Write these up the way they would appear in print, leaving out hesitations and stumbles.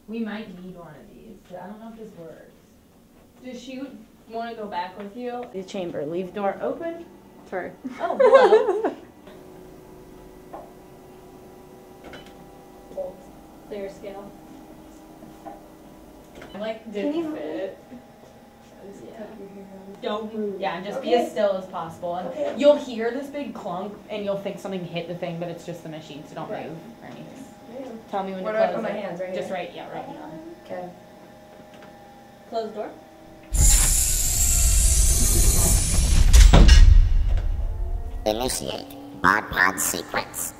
We might need one of these. I don't know if this works. Does she want to go back with you? The chamber. Leave door open for. Oh, hello. Clear scale. Like, didn't fit. Yeah. Don't move. Yeah, and just be as still as possible. And you'll hear this big clunk, and you'll think something hit the thing, but it's just the machine, so don't move or anything. Tell me when to close it. Where do I put my hands? Right just here? Right, yeah, right now. Okay. Close the door. Initiate mod sequence.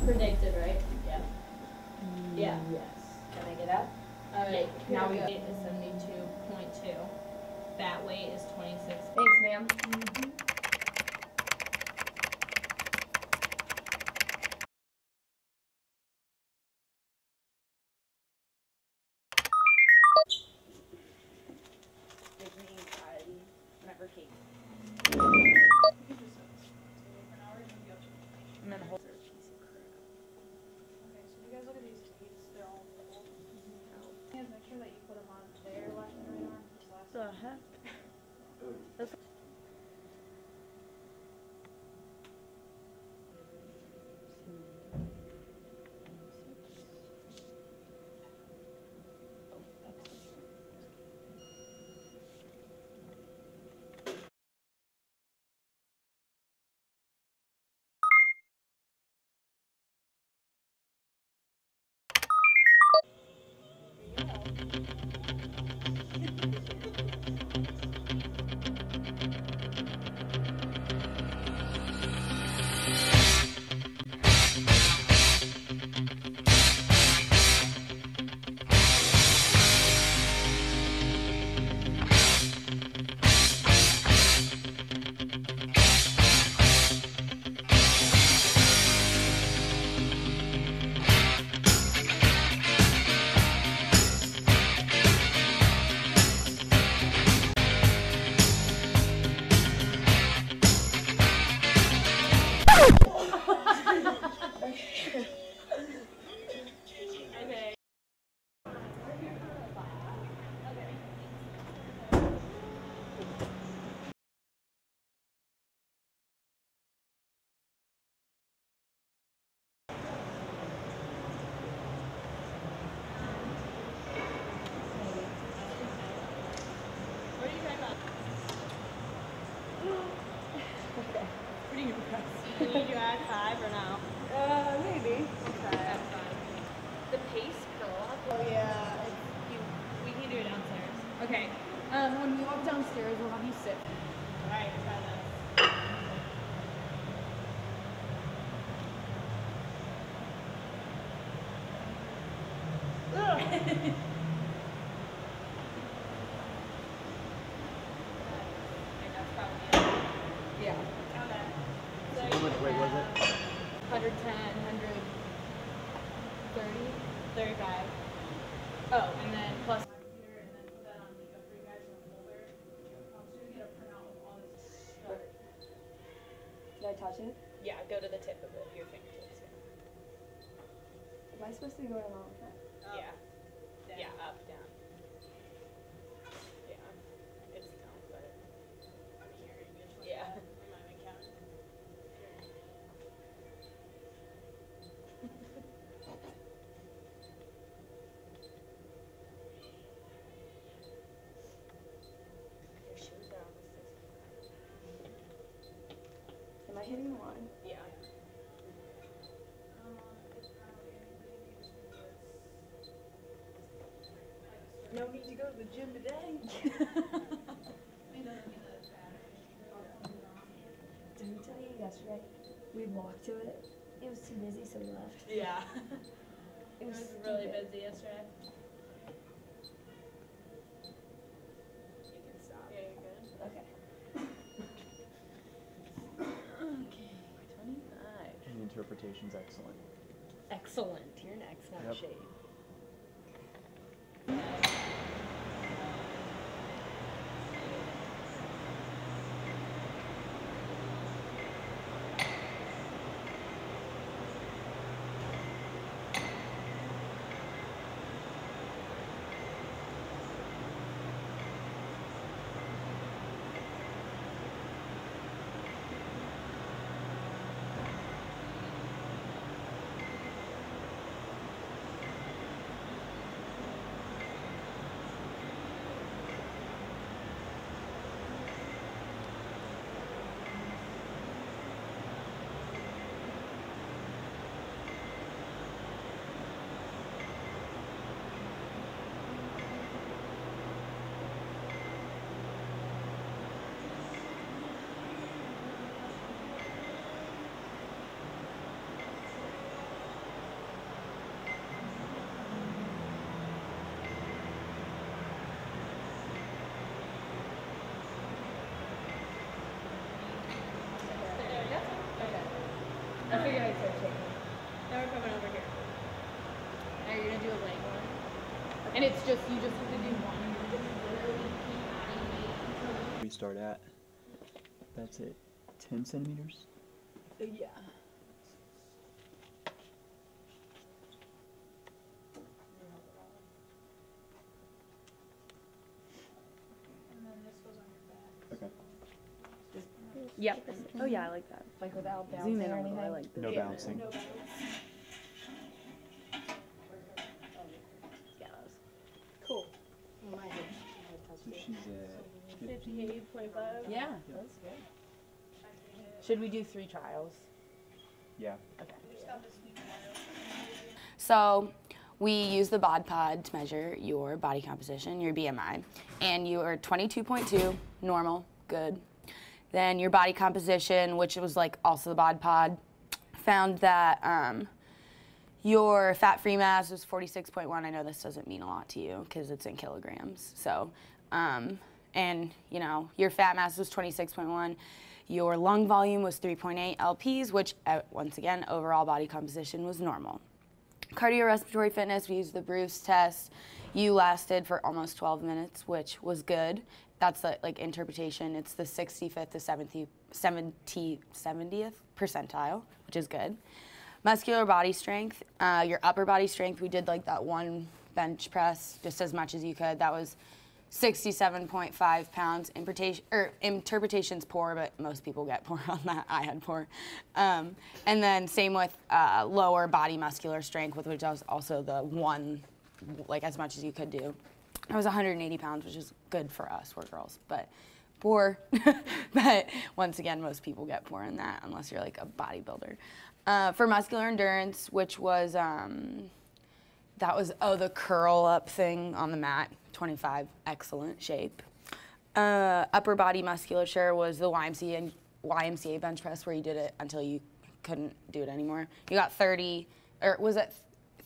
Predicted, right? Yeah. Yeah. Yes. Can I get up? Alright, now we weight is 72.2. That weight is 26. Thanks, ma'am. Gives me anxiety whenever Kate. And then hold. Make sure that you put them on their left and right arm. The heck? That's pretty impressive. Do you need to add 5 or no? Maybe. Okay, add 5. The pace curl up? Oh yeah. We can do it downstairs. Okay. When we walk downstairs, we'll have you sit. Alright, try this. Yeah. Okay. So how much weight was it? 110, 130, 35. Oh, and then plus. Here, and then put that on the for you guys in the folder. So you get a printout of all this stuff. Did I touch it? Yeah, go to the tip of it, your fingertips. Am I supposed to be going along with that? Yeah. Down. Yeah, up, down. Yeah. It's down, but. I'm hearing it. Yeah. Am I counting? Your shoes are on the 6. Am I hitting the line? Yeah. No need to go to the gym today. Didn't I tell you yesterday? We walked to it. It was too busy, so we left. Yeah. It was really stupid. busy yesterday. interpretation's excellent. Excellent. You're an excellent Yep. shade. I figured I'd start shaking. Now we're coming over here. Now you're gonna do a leg one. And it's just, you just have to do one. You just literally keep adding weight until We start at, that's it, 10 centimeters? yeah. And then this goes on your back. Okay. Yep. Oh yeah, I like that. Like without bouncing Zoom in or a little. I anything. like this. No Yeah, bouncing. No balance. Yeah, that was cool. So she's at 58.5. Yeah, that's good. Should we do 3 trials? yeah. Okay. So we use the bod pod to measure your body composition, your BMI, and you are 22.2, normal, good. Then your body composition, which was like also the bod pod, found that your fat-free mass was 46.1. I know this doesn't mean a lot to you because it's in kilograms. So, and you know, your fat mass was 26.1. Your lung volume was 3.8 LPs, which once again, overall body composition was normal. Cardiorespiratory fitness, we used the Bruce test. You lasted for almost 12 minutes, which was good. That's the like interpretation. It's the 65th to 70th percentile, which is good. Muscular body strength, your upper body strength, we did like that one bench press just as much as you could. That was 67.5 pounds. Interpretation's poor, but most people get poor on that. I had poor. And then same with lower body muscular strength, which was also the one, like as much as you could do. I was 180 pounds, which is good for us, we're girls, but poor. But once again, most people get poor in that unless you're like a bodybuilder. For muscular endurance, which was, that was, the curl up thing on the mat, 25, excellent shape. Upper body musculature was the YMCA bench press where you did it until you couldn't do it anymore. You got 30, or was it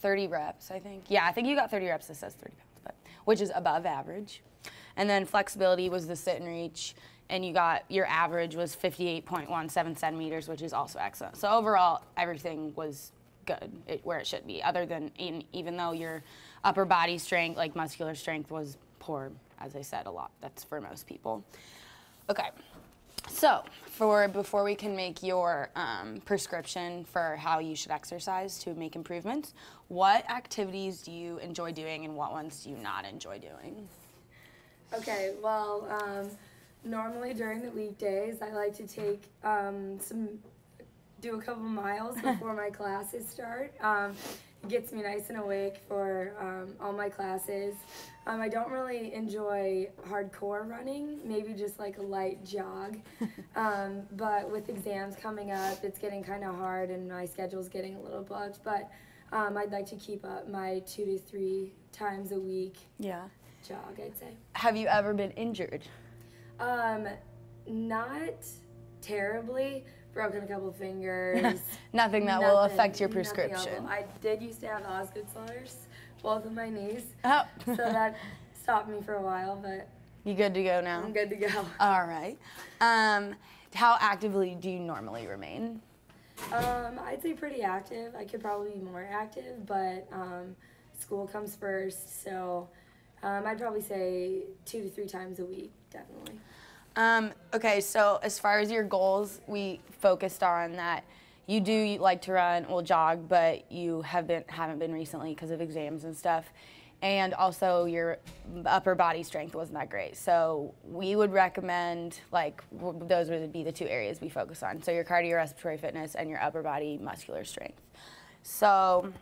30 reps, I think? Yeah, I think you got 30 reps, this says 30 pounds, but which is above average. And then flexibility was the sit and reach, and you got, your average was 58.17 centimeters, which is also excellent. So overall, everything was good, where it should be, other than even though your upper body strength, like muscular strength, was poor, as I said a lot. That's for most people. Okay, so before we can make your prescription for how you should exercise to make improvements, what activities do you enjoy doing and what ones do you not enjoy doing? Okay, well, normally during the weekdays, I like to take do a couple miles before my classes start. It gets me nice and awake for all my classes. I don't really enjoy hardcore running, maybe just like a light jog. But with exams coming up, it's getting kind of hard and my schedule's getting a little booked. But I'd like to keep up my 2 to 3 times a week jog, I'd say. Have you ever been injured? Not terribly. Broken a couple fingers. Nothing that will affect your prescription. Nothing. I did used to have Osgood-Schlars, both of my knees. Oh. So that stopped me for a while, but You good to go now? I'm good to go. All right. How actively do you normally remain? I'd say pretty active. I could probably be more active, but school comes first, so I'd probably say 2 to 3 times a week, definitely. Okay, so as far as your goals, we focused on that you do like to run, well, jog, but you haven't been recently because of exams and stuff. And also your upper body strength wasn't that great. So we would recommend, like, those would be the 2 areas we focus on. So your cardiorespiratory fitness and your upper body muscular strength. So,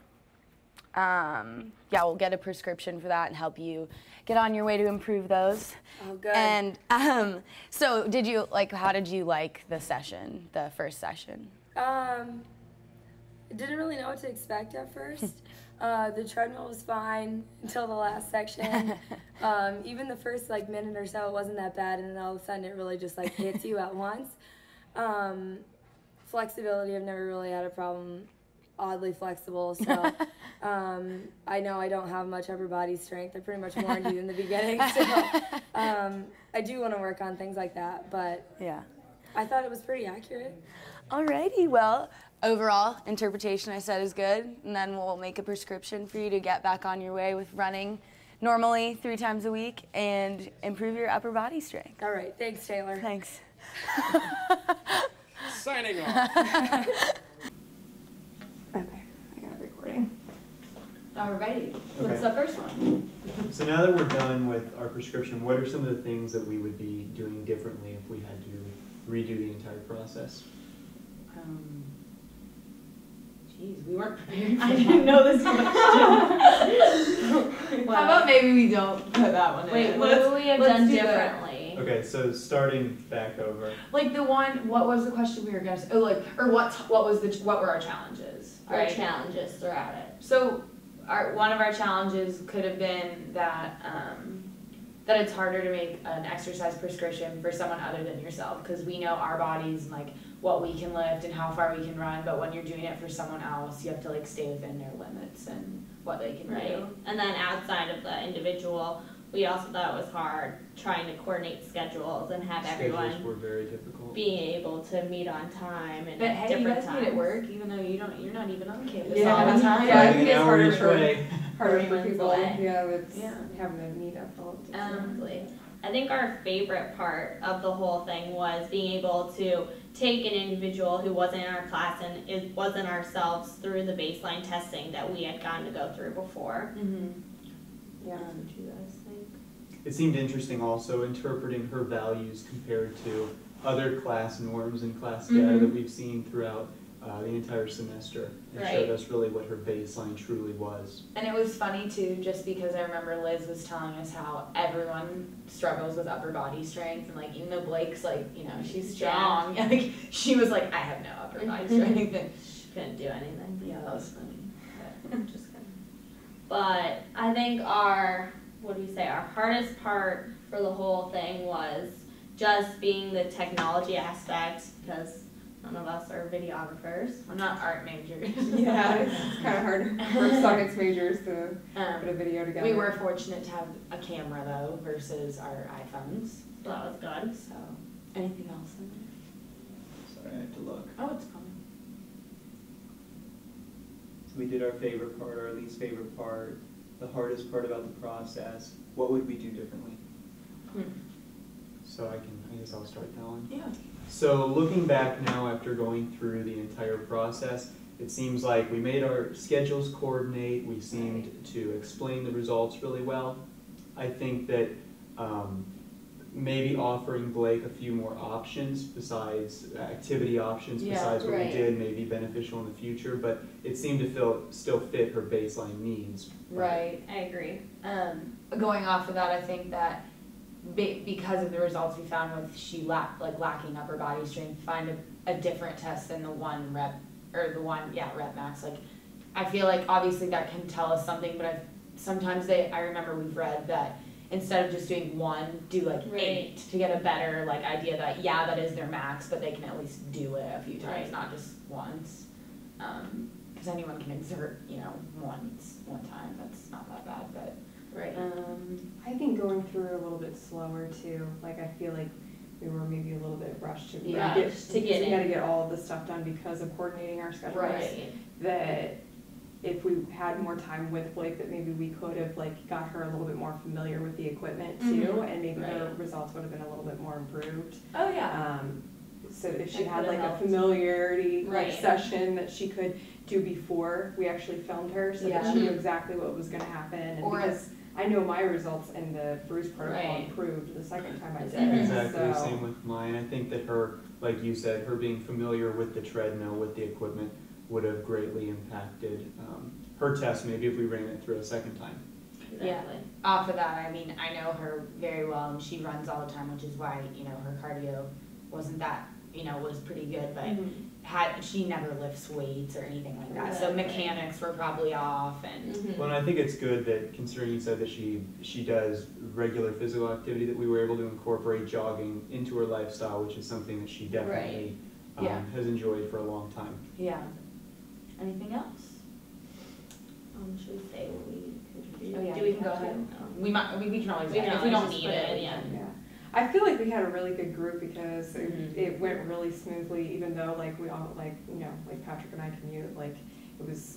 yeah, we'll get a prescription for that and help you get on your way to improve those. Oh, good. And so how did you like the session, the first session? Didn't really know what to expect at first. The treadmill was fine until the last section. Even the first minute or so, it wasn't that bad, and then all of a sudden it really just hits you at once. Flexibility, I've never really had a problem. Oddly flexible, so I know I don't have much upper body strength. I pretty much warned you in the beginning, so I do want to work on things like that, but yeah, I thought it was pretty accurate. Alrighty, well, overall interpretation I said is good, and then we'll make a prescription for you to get back on your way with running normally 3 times a week and improve your upper body strength. All right, thanks, Taylor. Thanks. Signing off. Okay, I got a recording. Alrighty, what's Okay. the first one? So now that we're done with our prescription, what are some of the things that we would be doing differently if we had to redo the entire process? Geez, we weren't prepared. I didn't know this question. How about maybe we don't put that one Wait, in? what would we have done do that. differently? Okay, so starting back over. Like the one, what was the question we were gonna say? Oh, like, or what were our challenges? Our Right? challenges throughout it. So, one of our challenges could have been that that it's harder to make an exercise prescription for someone other than yourself, because we know our bodies and like what we can lift and how far we can run, but when you're doing it for someone else, you have to like stay within their limits and what they can do. And then outside of the individual, we also thought it was hard trying to coordinate schedules and have Schedules everyone were very difficult. being able to meet on time and But at hey, you different guys times. made it work, even though you're not even on campus Yeah. all the time. Yeah, I Like think an it's hour harder each for- way. Harder for 40 people, minutes away. that's Yeah. having to meet up all the time. Exactly. I think our favorite part of the whole thing was being able to take an individual who wasn't in our class and it wasn't ourselves through the baseline testing that we had gotten to go through before. Mm-hmm. Yeah. What do you guys think? It seemed interesting also interpreting her values compared to other class norms and class data that we've seen throughout the entire semester. It showed us really what her baseline truly was. And it was funny too, just because I remember Liz was telling us how everyone struggles with upper body strength, and like even though Blake's like, you know, she's strong, like she was like, I have no upper body strength, and She couldn't do anything. yeah, that was funny. I'm just kidding. But I think our hardest part for the whole thing was just being the technology aspect, because none of us are videographers. I'm not art majors. Yeah, it's kind of hard for science majors to put a video together. We were fortunate to have a camera though versus our iPhones. So that was good. So, anything else in there? Sorry, I have to look. Oh, it's coming. So we did our favorite part, our least favorite part, the hardest part about the process. What would we do differently? So I guess I'll start that one. Yeah. So looking back now after going through the entire process, it seems like we made our schedules coordinate, we seemed to explain the results really well. I think that maybe offering Blake a few more options besides activity options, besides what we did, may be beneficial in the future, but it seemed to still fit her baseline needs. Right. I agree. Going off of that, I think that because of the results we found with she lacking upper body strength, find a different test than the one rep or the one rep max. Like I feel like obviously that can tell us something, but I remember we've read that instead of just doing one, do like 8 to get a better like idea that that is their max, but they can at least do it a few times, not just once. Because anyone can exert, one time. That's not that bad, but. Right. I think going through a little bit slower too. Like I feel like we were maybe a little bit rushed to Rushed we to had get to get all of this stuff done because of coordinating our schedules. Right. That if we had more time with Blake, that maybe we could have like got her a little bit more familiar with the equipment too, and maybe her Right. results would have been a little bit more improved. Oh yeah. So if she That had could've like helped. a familiarity Right. like session that she could do before we actually filmed her, so that she knew exactly what was going to happen, and Or- because I know my results in the Bruce protocol Right. improved the second time I did Mhm. it. Exactly the So, same with mine. I think that her, like you said, her being familiar with the treadmill, with the equipment, would have greatly impacted her test, maybe if we ran it through a second time. Exactly. Off of that, I mean, I know her very well, and she runs all the time, which is why, you know, her cardio wasn't that, you know, was pretty good, but she never lifts weights or anything like that. So Right. mechanics were probably off, and Mhm. Well, and I think it's good that, considering you said that she does regular physical activity, that we were able to incorporate jogging into her lifestyle, which is something that she definitely Yeah. has enjoyed for a long time. yeah. Anything else? Should we say what we contributed? Oh, yeah, Do we you can go have to? ahead. No. We might, we can always, We can if we always don't just need put it, it, we yeah. can. yeah. I feel like we had a really good group because Mhm. it went really smoothly, even though like we all like, you know, like Patrick and I commute, like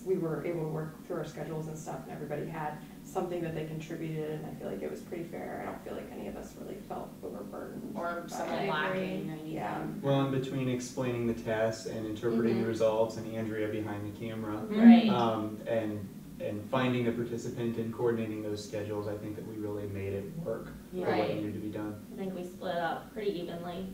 we were able to work through our schedules and stuff, and everybody had something that they contributed, and I feel like it was pretty fair. I don't feel like any of us really felt overburdened. Or by someone it. lacking or anything. Yeah. Well, in between explaining the test and interpreting Mhm. the results, and Andrea behind the camera, Right. and finding a participant and coordinating those schedules, I think that we really made it work for what Right. needed to be done. I think we split it up pretty evenly.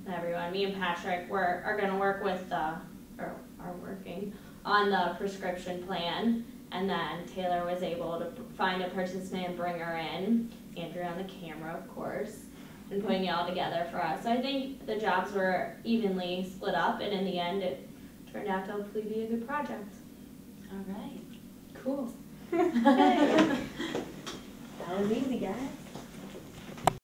Everyone, me and Patrick are gonna work with or are working on the prescription plan, and then Taylor was able to find a participant and bring her in. Andrea on the camera, of course, and putting it all together for us. So I think the jobs were evenly split up, and in the end, it turned out to hopefully be a good project. All right. Cool. That was easy, guys.